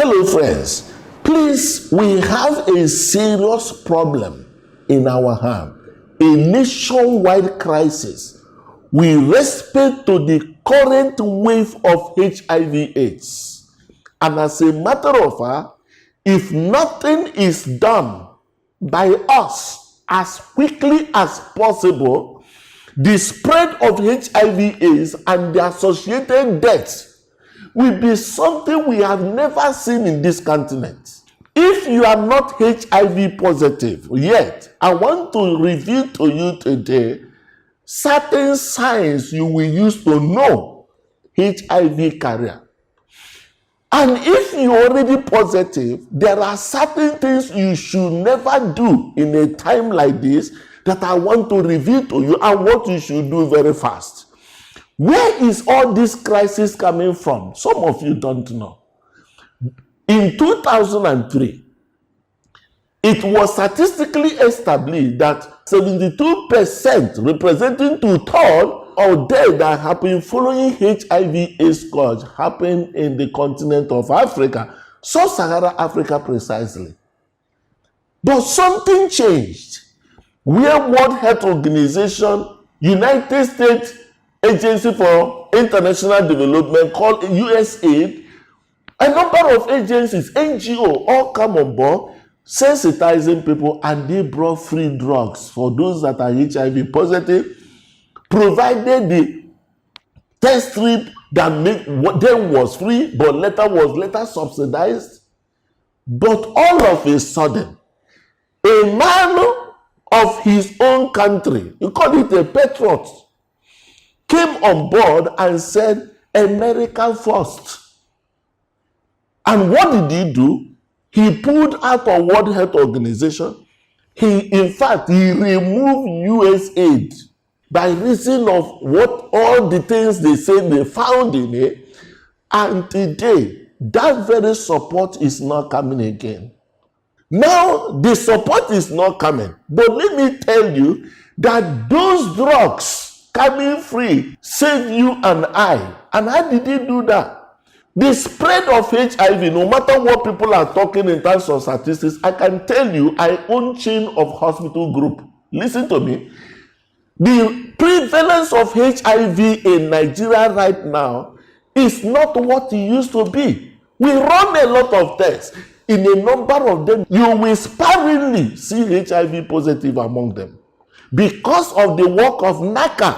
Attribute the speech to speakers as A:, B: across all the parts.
A: fellow friends, please, we have a serious problem in our hand, a nationwide crisis with respect to the current wave of HIV/AIDS. And as a matter of fact, if nothing is done by us as quickly as possible, the spread of HIV/AIDS and the associated deaths will be something we have never seen in this continent. If you are not HIV positive yet, I want to reveal to you today certain signs you will use to know HIV carrier. And if you're already positive, there are certain things you should never do in a time like this that I want to reveal to you and what you should do very fast. Where is all this crisis coming from? Some of you don't know. In 2003, it was statistically established that 72%, representing 2/3 of deaths that happened following HIV/AIDS scourge happened in the continent of Africa, sub-Saharan Africa precisely. But something changed, where World Health Organization, United States Agency for International Development called USAID, a number of agencies, NGO, all come on board, sensitizing people, and they brought free drugs for those that are HIV positive, provided the test strip that then was free, but later subsidized. But all of a sudden, a man of his own country, you call it a patriot, came on board and said, America first. And what did he do? He pulled out of World Health Organization. In fact, he removed USAID by reason of what all the things they say they found in it. And today, that very support is not coming again. Now, the support is not coming. But let me tell you that those drugs coming free save you and I. And how did he do that? The spread of HIV, no matter what people are talking in terms of statistics, I can tell you, I own chain of hospital group. Listen to me. The prevalence of HIV in Nigeria right now is not what it used to be. We run a lot of tests. In a number of them, you will sparingly see HIV positive among them. Because of the work of NACA,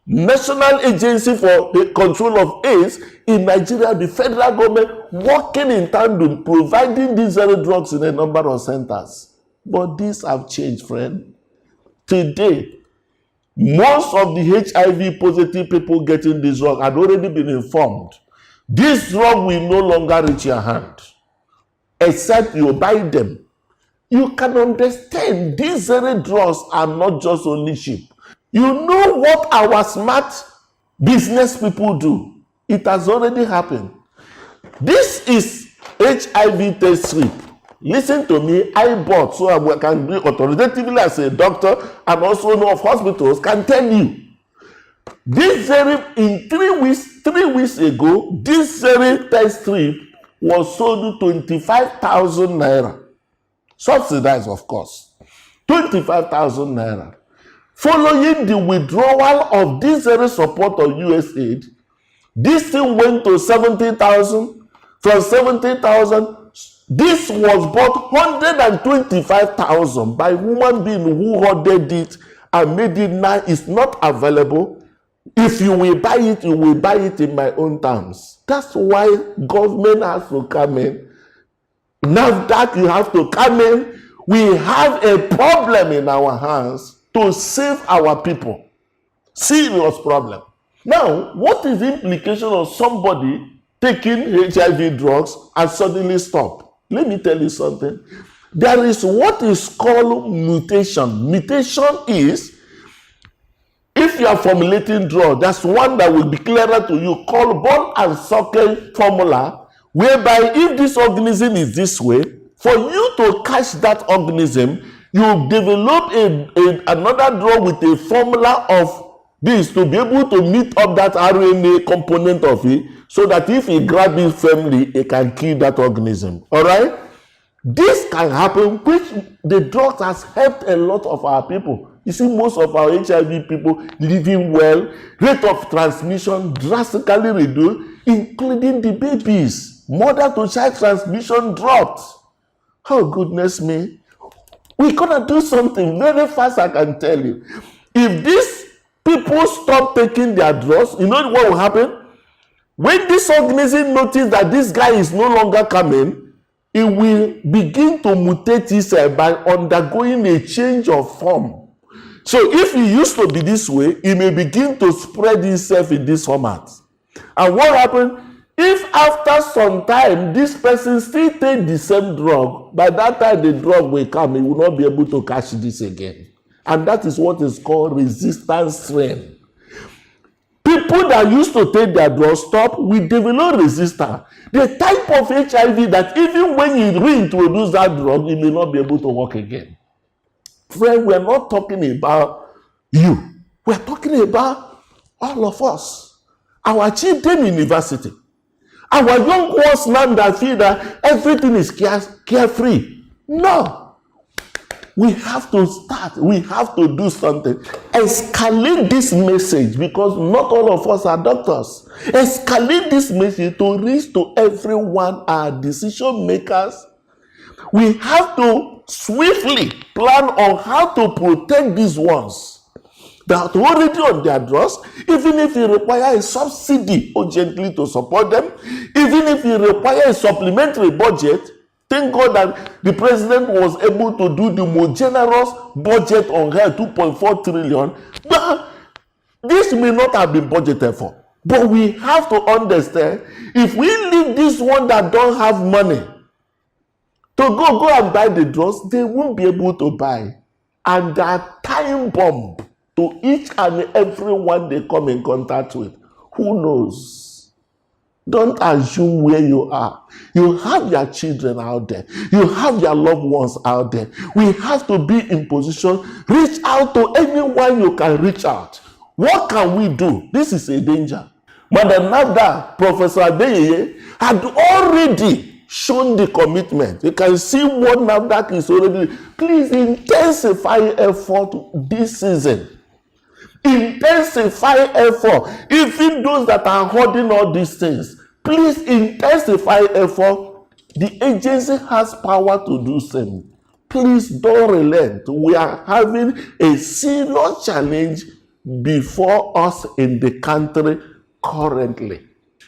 A: National Agency for the Control of AIDS in Nigeria, the federal government working in tandem, providing these very drugs in a number of centers. But these have changed, friend. Today, most of the HIV positive people getting this drug had already been informed. This drug will no longer reach your hand, except you buy them. You can understand these very drugs are not just only cheap. You know what our smart business people do? It has already happened. This is HIV test strip. Listen to me, I bought, so I can be authoritatively as a doctor and also know of hospitals, can tell you. This very, in 3 weeks ago, this very test strip was sold to 25,000 naira. Subsidized, of course. 25,000 naira. Following the withdrawal of this very support of USAID, this thing went to 70,000. From 70,000, this was bought 125,000 by human being who ordered it and made it now it's not available. If you will buy it, you will buy it in my own terms. That's why government has to come in. Now that you have to come in, we have a problem in our hands to save our people. Serious problem. Now, what is the implication of somebody taking HIV drugs and suddenly stop? Let me tell you something. There is what is called mutation. Mutation is, if you are formulating drug, that's one that will be clearer to you, called ball and socket formula, whereby if this organism is this way, for you to catch that organism, you develop another drug with a formula of This to be able to meet up that RNA component of it, so that if he grab it firmly, it can kill that organism. All right? This can happen, which the drugs has helped a lot of our people. You see, most of our HIV people living well, rate of transmission drastically reduced, including the babies. Mother to child transmission dropped. Oh, goodness me. We're gonna do something very fast, I can tell you. If these people stop taking their drugs, you know what will happen? When this organism notices that this guy is no longer coming, it will begin to mutate itself by undergoing a change of form. So if it used to be this way, it may begin to spread itself in this format. And what happened? If after some time, this person still take the same drug, by that time the drug will come, he will not be able to catch this again. And that is what is called resistance strain. People that used to take their drugs stop, we develop resistance. The type of HIV that even when you reintroduce that drug, it may not be able to work again. Friend, we're not talking about you. We're talking about all of us. Our children in university. Our young ones now that feel that everything is carefree. No. We have to start. We have to do something. Escalate this message, because not all of us are doctors. Escalate this message to reach to everyone, our decision makers. We have to swiftly plan on how to protect these ones that are already on their drugs, even if it requires a subsidy urgently to support them, even if it requires a supplementary budget. Thank God that the president was able to do the most generous budget on health, 2.4 trillion. But this may not have been budgeted for. But we have to understand, if we leave this one that don't have money to go and buy the drugs, they won't be able to buy. And that time bomb to each and every one they come in contact with. Who knows? Don't assume where you are. You have your children out there. You have your loved ones out there. We have to be in position. Reach out to anyone you can reach out. What can we do? This is a danger. Madam Nada, Professor Adeyeye, had already shown the commitment. You can see what NAFDAC is already. Please intensify effort this season. Intensify effort. Even those that are holding all these things, please intensify effort. The agency has power to do same. Please don't relent. We are having a serious challenge before us in the country currently.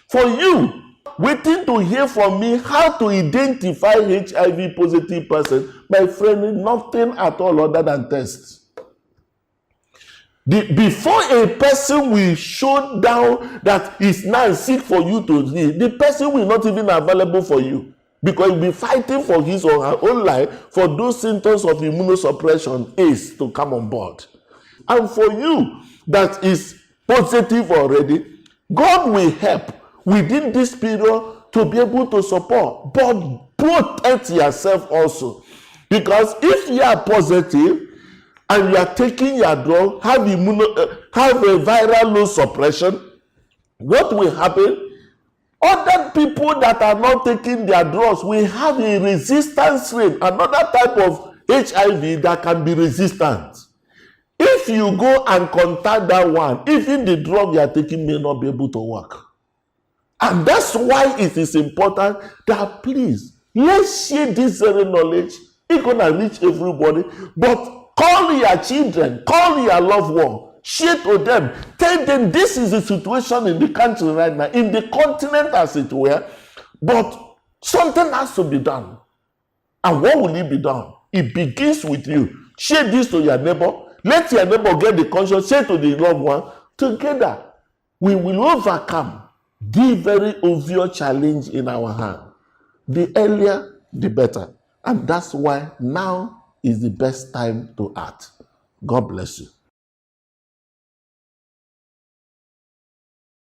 A: For you, waiting to hear from me how to identify HIV positive person, my friend, nothing at all other than tests. Before a person will show down that is now sick for you to see, the person will not even be available for you, because he'll be fighting for his or her own life for those symptoms of immunosuppression is to come on board. And for you that is positive already, God will help within this period to be able to support, but protect yourself also. Because if you are positive, and you are taking your drug, have a viral load suppression, what will happen? Other people that are not taking their drugs will have a resistance rate, another type of HIV that can be resistant. If you go and contact that one, even the drug you are taking may not be able to work. And that's why it is important that please, let's share this very knowledge. It's going to reach everybody, but call your children, call your loved one, share to them, tell them this is the situation in the country right now, in the continent as it were, but something has to be done. And what will it be done? It begins with you. Share this to your neighbor, let your neighbor get the conscience, share to the loved one. Together, we will overcome the very obvious challenge in our hand. The earlier, the better. And that's why now is the best time to act. God bless you.